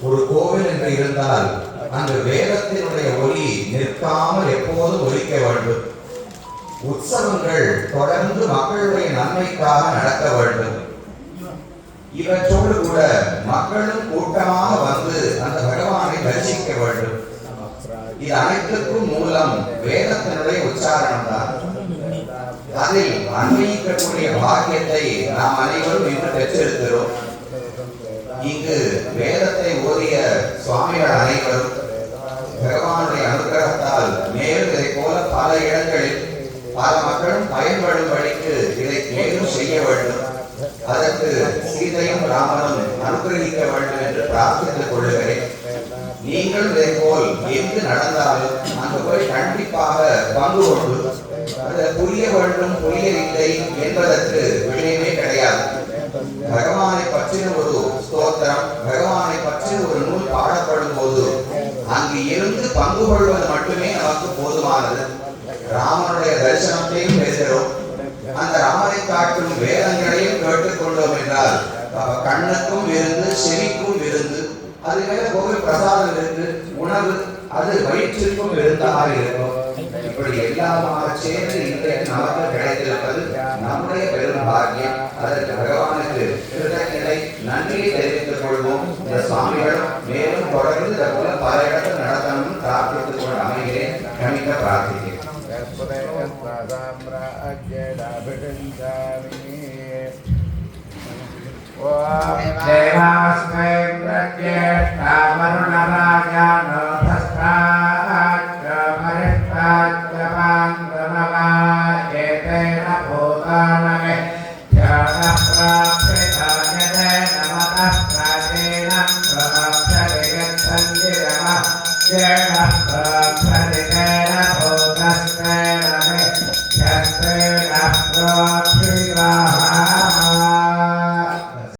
ஒரு கோவில் என்று இருந்தால் அந்த வேதத்தினுடைய ஒலி நிற்காமல் எப்போதும் ஒலிக்க வேண்டும். உற்சவங்கள் தொடர்ந்து மக்களுடைய நன்மைக்காக நடக்க வேண்டும். இவற்றோடு கூட மக்களும் கூட்டமாக வந்து அந்த பகவானை தரிசிக்க வேண்டும். இது அனைத்துக்கும் மூலம் வேதத்தினுடைய உச்சாரணம் தான். அதில் அன்வயிக்கக்கூடிய பாக்கியத்தை நாம் அனைவரும் இன்று பெற்றிருக்கிறோம். இங்கு வேதத்தை ஓதிய சுவாமிகள் அனைவரும் பகவானுடைய அனுகிரகத்தால் மேலும் இதை போல பல இடங்களில் பல மக்களும் பயன்படும்படிக்கு இதை மேலும் செய்ய வேண்டும். அதற்கு சீதையும் ராமனும் அனுகிரகிக்க வேண்டும் என்று பிரார்த்தித்துக் கொள்ளுகிறேன். நீங்கள் இதை போல் எங்கு நடந்தாலும் அங்கு போய் கண்டிப்பாக பங்கு கொண்டு அது புரிய வேண்டும் புரியவில்லை என்பதற்கு விஷயமே கிடையாது. பகவானை பற்றின ஒரு ஸ்தோத்திரம், பகவானை பற்றின ஒரு நூல் பாடப்படும் போது அங்கு இருந்து பங்கு கொள்வது மட்டுமே நமக்கு போதுமானது. ராமனுடைய தரிசனத்தையும் பேசுகிறோம், அந்த ராமனை காட்டும் வேதங்களையும் கேட்டுக்கொண்டோம் என்றால் கண்ணுக்கும் விருந்து செவிக்கும் விருந்து. அது மேல கோவில் பிரசாதம் இருக்கு, உணவு அது வயிற்றுக்கும் விருந்தாக இருக்கும். இப்படி எல்லாமாக சேர்ந்து இன்றைய நமக்கு கிடைத்திருப்பது நம்முடைய பெரும் பாக்கியம். அதற்கு பகவானுக்கு கிருதಜ್ಞதை நன்றியை தெரிவித்துக் கொள்வோம். இந்த சுவாமிகளும் மேலும் தொடர்ந்து இதை போல பல இடத்தில் நடத்தணும் பிரார்த்தித்துக் கொண்டு அமைகிறேன். கணிக்க பிரார்த்திக்கிறேன். देवास्मै प्रत्येष्टा वरुणराजानो धस्ताच्च मरिष्टाच्च पान्द्रमवाचेतेन भूतानमे ध्यानप्राप्तिधान्यते नमतः प्राचीनं प्रभक्षरिगच्छन्तिरमः येन प्राप्तरितेन भूतस्तेन मे ह्यस्तेन प्रोक्षिवाः